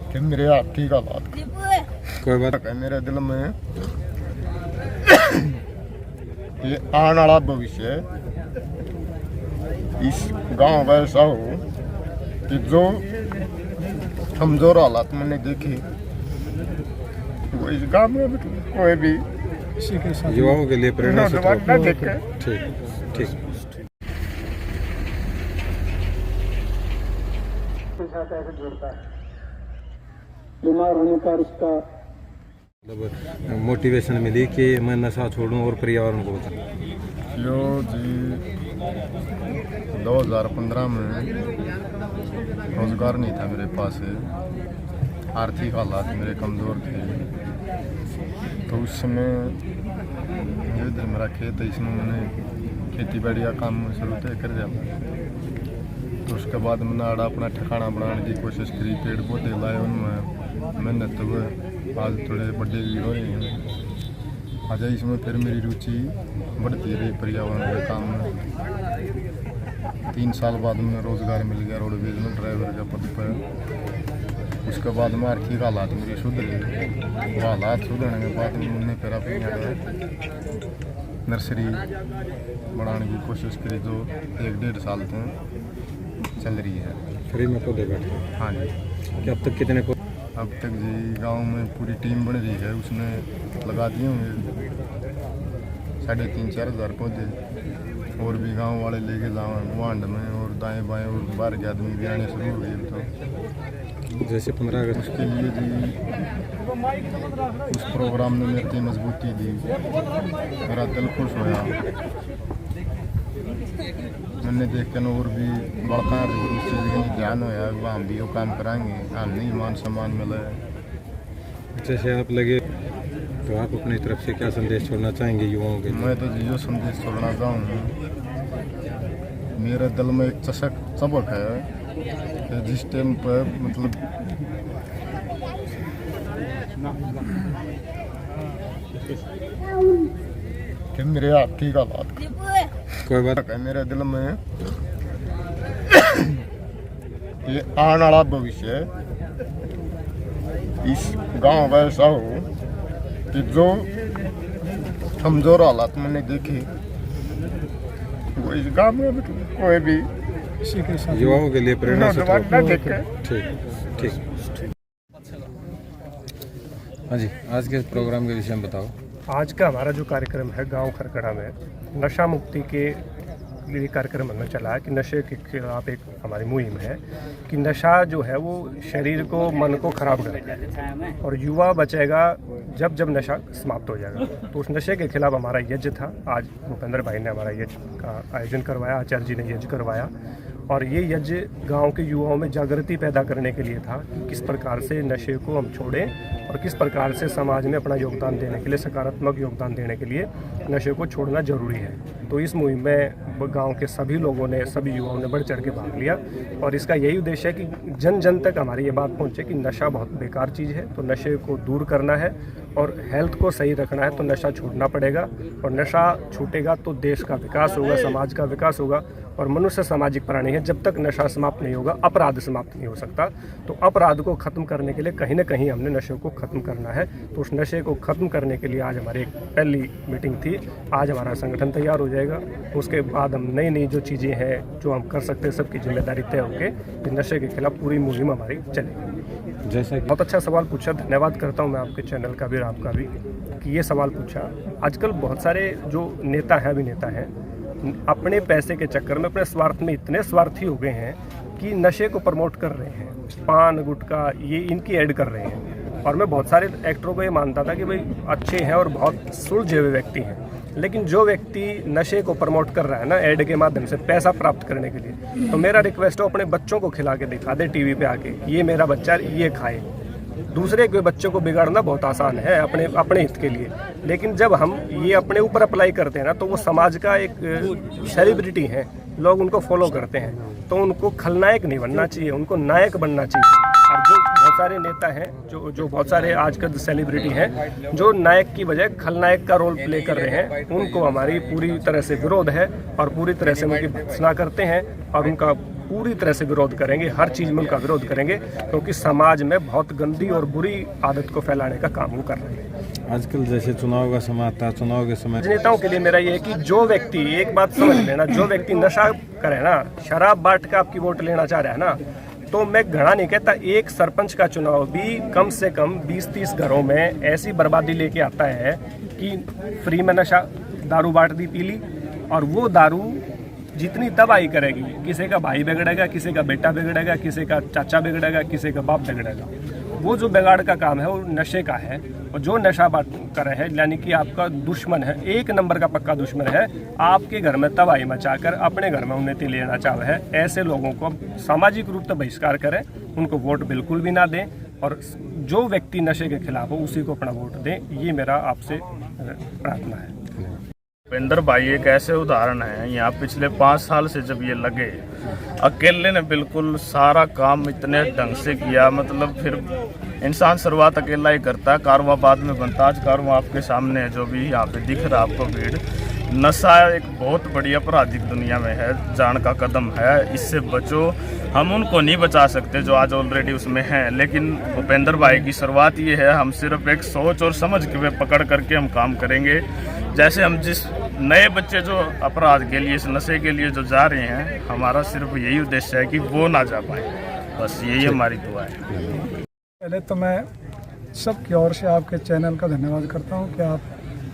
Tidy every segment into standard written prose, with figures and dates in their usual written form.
कि मेरे आपकी का बात कोई बात है मेरे दिल में ये आने वाला भविष्य इस गांव का ऐसा हो कि जो कमजोर हालात मैंने देखे वो इस गांव में कोई भी युवाओं के लिए प्रेरणा से न देखे। ठीक ठीक कैसे जुड़ता है, बीमार होने पर उसका मतलब मोटिवेशन मिली कि मैं नशा छोड़ूं और पर्यावरण को बचाऊं। यो जी 2015 में रोजगार नहीं था मेरे पास, आर्थिक हालात मेरे कमज़ोर थे। तो उस समय जो इधर मेरा खेत है इसमें मैंने खेती बाड़ी का काम शुरू तय कर दिया। तो उसके बाद मैंने आड़ा अपना ठिकाना बनाने की कोशिश करी, पेड़ पौधे लाए उनमें मेहनत हुए, आज थोड़े बड़े भी हो रहे हैं। आज इसमें फिर मेरी रुचि बढ़ती रही पर्यावरण के काम में। 3 साल बाद में रोज़गार मिल गया रोडवेज में ड्राइवर के पद पर। उसके बाद में आर्थिक हालात मेरी सुधरे। वो हालात सुधरने के बाद मैंने फिर अपनी नर्सरी बनाने की कोशिश करी जो 1-1.5 साल तक चल रही है। फ्री में पौधे बैठे। हाँ जी। कि अब तक कितने पौधे? अब तक जी गांव में पूरी टीम बन रही है, उसने लगा दिए होंगे 3,500-4 हज़ार पौधे। और भी गांव वाले लेके जाओ वांड में और दाएं बाएं और बाहर के आदमी भी आने शुरू हो गए। तो जैसे 15 अगस्त उसके लिए जी उस प्रोग्राम ने मेरी मजबूती दी, मेरा दिल खुश होया। मैंने देख के और भी बड़का उस चीज़ का ध्यान होया कि हम भी वो काम कराएंगे, हम नहीं मान सम्मान मिले। जैसे आप लगे तो आप अपनी तरफ से क्या संदेश छोड़ना चाहेंगे युवाओं के? मैं तो जियो संदेश छोड़ना चाहूँगा, मेरे दिल में एक चबक है कि जिस टाइम पर मतलब कि मेरे आपकी का बात कोई बात है मेरे दिल में ये आने वाला भविष्य इस गांव का ऐसा हो कि जो कमजोर हालात मैंने देखे वो इस गांव में कोई भी युवाओं के लिए प्रेरणा से न देखे। ठीक ठीक। हाँ जी, आज के प्रोग्राम के विषय में बताओ। आज का हमारा जो कार्यक्रम है गांव खरकड़ा में नशा मुक्ति के लिए कार्यक्रम हमें चला है कि नशे के खिलाफ एक हमारी मुहिम है कि नशा जो है वो शरीर को मन को खराब करता है और युवा बचेगा जब जब नशा समाप्त हो जाएगा। तो उस नशे के खिलाफ हमारा यज्ञ था। आज भूपेंद्र भाई ने हमारा यज्ञ का आयोजन करवाया, आचार्य जी ने यज्ञ करवाया और ये यज्ञ गांव के युवाओं में जागृति पैदा करने के लिए था कि किस प्रकार से नशे को हम छोड़ें और किस प्रकार से समाज में अपना योगदान देने के लिए, सकारात्मक योगदान देने के लिए नशे को छोड़ना जरूरी है। तो इस मुहिम में गांव के सभी लोगों ने, सभी युवाओं ने बढ़ चढ़ के भाग लिया और इसका यही उद्देश्य है कि जन जन तक हमारी ये बात पहुँचे कि नशा बहुत बेकार चीज़ है। तो नशे को दूर करना है और हेल्थ को सही रखना है तो नशा छोड़ना पड़ेगा और नशा छूटेगा तो देश का विकास होगा, समाज का विकास होगा और मनुष्य सामाजिक प्राणी है। जब तक नशा समाप्त नहीं होगा अपराध समाप्त नहीं हो सकता। तो अपराध को ख़त्म करने के लिए कहीं ना कहीं हमने नशे को ख़त्म करना है। तो उस नशे को ख़त्म करने के लिए आज हमारी एक पहली मीटिंग थी। आज हमारा संगठन तैयार हो जाएगा, उसके बाद हम नई नई जो चीज़ें हैं जो हम कर सकते हैं सबकी जिम्मेदारी तय होकर नशे के खिलाफ पूरी मुहिम हमारी चलेगी। जैसा बहुत अच्छा सवाल पूछा, धन्यवाद करता हूँ मैं आपके चैनल का भी और आपका भी कि ये सवाल पूछा। आजकल बहुत सारे जो नेता हैं, अभिनेता हैं, अपने पैसे के चक्कर में, अपने स्वार्थ में इतने स्वार्थी हो गए हैं कि नशे को प्रमोट कर रहे हैं। पान गुटखा ये इनकी ऐड कर रहे हैं और मैं बहुत सारे एक्टरों को ये मानता था कि भाई अच्छे हैं और बहुत सुलझे हुए व्यक्ति हैं, लेकिन जो व्यक्ति नशे को प्रमोट कर रहा है ना ऐड के माध्यम से पैसा प्राप्त करने के लिए, तो मेरा रिक्वेस्ट है अपने बच्चों को खिला के दिखा दे टीवी पे आके, ये मेरा बच्चा ये खाए। दूसरे के बच्चों को बिगाड़ना बहुत आसान है अपने हित के लिए, लेकिन जब हम ये अपने ऊपर अप्लाई करते हैं ना तो वो समाज का एक सेलिब्रिटी है, लोग उनको फॉलो करते हैं। तो उनको खलनायक नहीं बनना चाहिए, उनको नायक बनना चाहिए। और जो बहुत बहुत सारे नेता हैं जो बहुत सारे आजकल सेलिब्रिटी हैं जो नायक की बजाय खलनायक का रोल प्ले कर रहे हैं। उनको हमारी पूरी तरह से विरोध है और पूरी तरह से उनकी भर्त्सना करते हैं और उनका पूरी तरह से विरोध करेंगे। हर चीज़ में उनका विरोध करेंगे क्योंकि समाज में बहुत गंदी और बुरी आदत को फैलाने का काम वो कर रहे हैं। आजकल जैसे चुनाव का समय आता है, चुनाव के समय नेताओं के लिए मेरा ये है कि जो व्यक्ति, एक बात समझ लेना, जो व्यक्ति नशा करे ना, शराब बाट का आपकी वोट लेना चाह रहा है ना, तो मैं घड़ा नहीं कहता, एक सरपंच का चुनाव भी कम से कम 20-30 घरों में ऐसी बर्बादी लेके आता है कि फ्री में नशा दारू बांट दी, पी ली, और वो दारू जितनी तबाही करेगी, किसी का भाई बिगड़ेगा, किसी का बेटा बिगड़ेगा, किसी का चाचा बिगड़ेगा, किसी का बाप बिगड़ेगा। वो जो बिगाड़ का काम है वो नशे का है, और जो नशा बात कर रहे हैं यानी कि आपका दुश्मन है, एक नंबर का पक्का दुश्मन है, आपके घर में तबाही मचाकर अपने घर में उन्नति लेना चाहे है। ऐसे लोगों को सामाजिक रूप से बहिष्कार करें, उनको वोट बिल्कुल भी ना दें, और जो व्यक्ति नशे के खिलाफ हो उसी को अपना वोट दें। ये मेरा आपसे प्रार्थना है। भूपेंद्र भाई एक ऐसे उदाहरण है, यहाँ पिछले 5 साल से जब ये लगे, अकेले ने बिल्कुल सारा काम इतने ढंग से किया। मतलब फिर इंसान शुरुआत अकेला ही करता है, कारवां बाद में बनता। आज कारवां आपके सामने है, जो भी यहाँ पे दिख रहा है आपको भीड़। नशा एक बहुत बड़ी आपराधिक दुनिया में है, जान का कदम है, इससे बचो। हम उनको नहीं बचा सकते जो आज ऑलरेडी उसमें हैं, लेकिन भूपेंद्र भाई की शुरुआत ये है, हम सिर्फ एक सोच और समझ के वे पकड़ करके हम काम करेंगे। जैसे हम जिस नए बच्चे जो अपराध के लिए, इस नशे के लिए जो जा रहे हैं, हमारा सिर्फ यही उद्देश्य है कि वो ना जा पाए, बस यही हमारी दुआ है। पहले तो मैं सबकी ओर से आपके चैनल का धन्यवाद करता हूं कि आप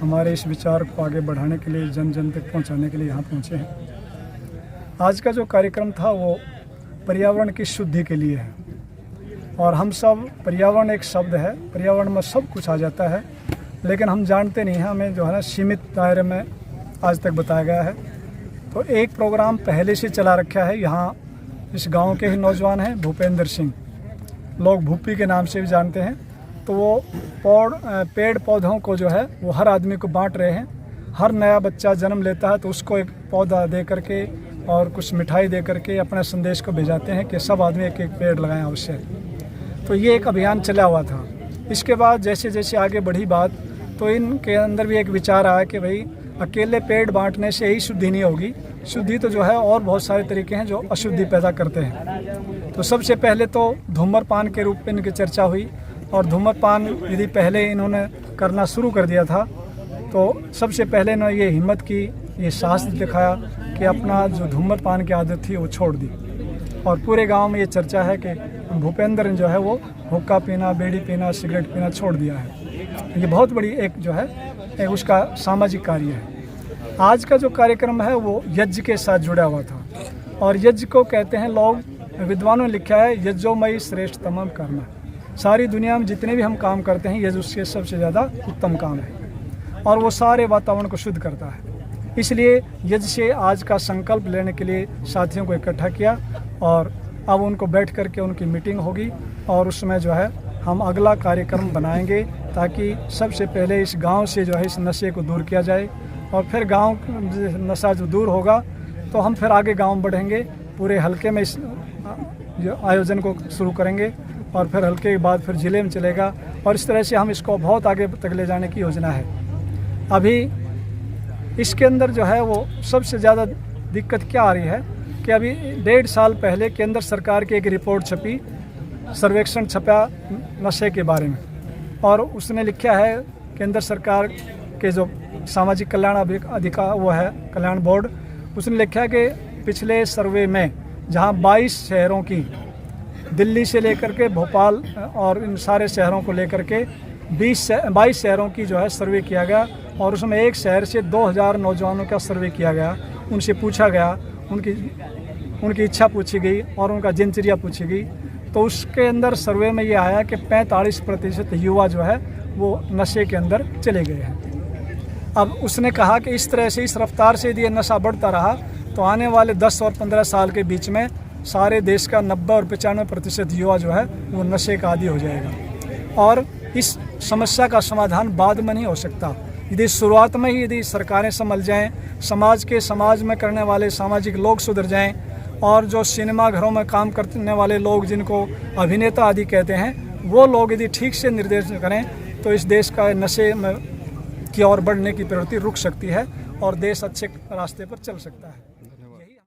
हमारे इस विचार को आगे बढ़ाने के लिए, जन जन तक पहुंचाने के लिए यहाँ पहुँचे हैं। आज का जो कार्यक्रम था वो पर्यावरण की शुद्धि के लिए है, और हम सब, पर्यावरण एक शब्द है, पर्यावरण में सब कुछ आ जाता है, लेकिन हम जानते नहीं हैं, हमें जो है ना सीमित दायरे में आज तक बताया गया है। तो एक प्रोग्राम पहले से चला रखा है, यहाँ इस गांव के ही नौजवान हैं भूपेंद्र सिंह, लोग भूपी के नाम से भी जानते हैं। तो वो पेड़ पौधों को जो है वो हर आदमी को बांट रहे हैं। हर नया बच्चा जन्म लेता है तो उसको एक पौधा दे करके और कुछ मिठाई दे करके अपने संदेश को भेजाते हैं कि सब आदमी एक एक पेड़ लगाएं अवश्य। तो ये एक अभियान चला हुआ था। इसके बाद जैसे जैसे आगे बढ़ी बात, तो इनके अंदर भी एक विचार आया कि भाई अकेले पेड़ बांटने से ही शुद्धि नहीं होगी, शुद्धि तो जो है और बहुत सारे तरीके हैं जो अशुद्धि पैदा करते हैं। तो सबसे पहले तो धूम्रपान के रूप में इनकी चर्चा हुई, और धूम्रपान यदि पहले इन्होंने करना शुरू कर दिया था तो सबसे पहले इन्होंने ये हिम्मत की, ये साहस दिखाया कि अपना जो धूम्रपान की आदत थी वो छोड़ दी। और पूरे गांव में ये चर्चा है कि भूपेंद्र ने जो है वो हुक्का पीना, बीड़ी पीना, सिगरेट पीना छोड़ दिया है। ये बहुत बड़ी एक जो है एक उसका सामाजिक कार्य है। आज का जो कार्यक्रम है वो यज्ञ के साथ जुड़ा हुआ था, और यज्ञ को कहते हैं लोग, विद्वानों ने लिखा है, यज्ञोमयी श्रेष्ठ तमाम कर्म। सारी दुनिया में जितने भी हम काम करते हैं, यज्ञ उससे सबसे ज़्यादा उत्तम काम है, और वो सारे वातावरण को शुद्ध करता है। इसलिए यज्ञ से आज का संकल्प लेने के लिए साथियों को इकट्ठा किया, और अब उनको बैठ करके उनकी मीटिंग होगी, और उसमें जो है हम अगला कार्यक्रम बनाएंगे ताकि सबसे पहले इस गांव से जो है इस नशे को दूर किया जाए, और फिर गांव नशा जो दूर होगा तो हम फिर आगे गांव बढ़ेंगे, पूरे हलके में इस जो आयोजन को शुरू करेंगे, और फिर हलके के बाद फिर ज़िले में चलेगा, और इस तरह से हम इसको बहुत आगे तक ले जाने की योजना है। अभी इसके अंदर जो है वो सबसे ज़्यादा दिक्कत क्या आ रही है कि अभी 1.5 साल पहले केंद्र सरकार की एक रिपोर्ट छपी, सर्वेक्षण छपा नशे के बारे में, और उसने लिखा है केंद्र सरकार के जो सामाजिक कल्याण अधिकार वो है कल्याण बोर्ड, उसने लिखा है कि पिछले सर्वे में जहां 22 शहरों की, दिल्ली से लेकर के भोपाल और इन सारे शहरों को लेकर के 22 शहरों की जो है सर्वे किया गया, और उसमें एक शहर से 2000 नौजवानों का सर्वे किया गया। उनसे पूछा गया, उनकी इच्छा पूछी गई और उनका दिनचर्या पूछी गई। तो उसके अंदर सर्वे में ये आया कि 45% युवा जो है वो नशे के अंदर चले गए हैं। अब उसने कहा कि इस तरह से, इस रफ्तार से यदि नशा बढ़ता रहा तो आने वाले 10 और 15 साल के बीच में सारे देश का 90 और 95% युवा जो है वो नशे का आदी हो जाएगा। और इस समस्या का समाधान बाद में नहीं हो सकता, यदि शुरुआत में ही यदि सरकारें संभल जाएं, समाज में करने वाले सामाजिक लोग सुधर जाएं, और जो सिनेमा घरों में काम करने वाले लोग जिनको अभिनेता आदि कहते हैं वो लोग यदि ठीक से निर्देशन करें तो इस देश का नशे में की ओर बढ़ने की प्रवृत्ति रुक सकती है और देश अच्छे रास्ते पर चल सकता है।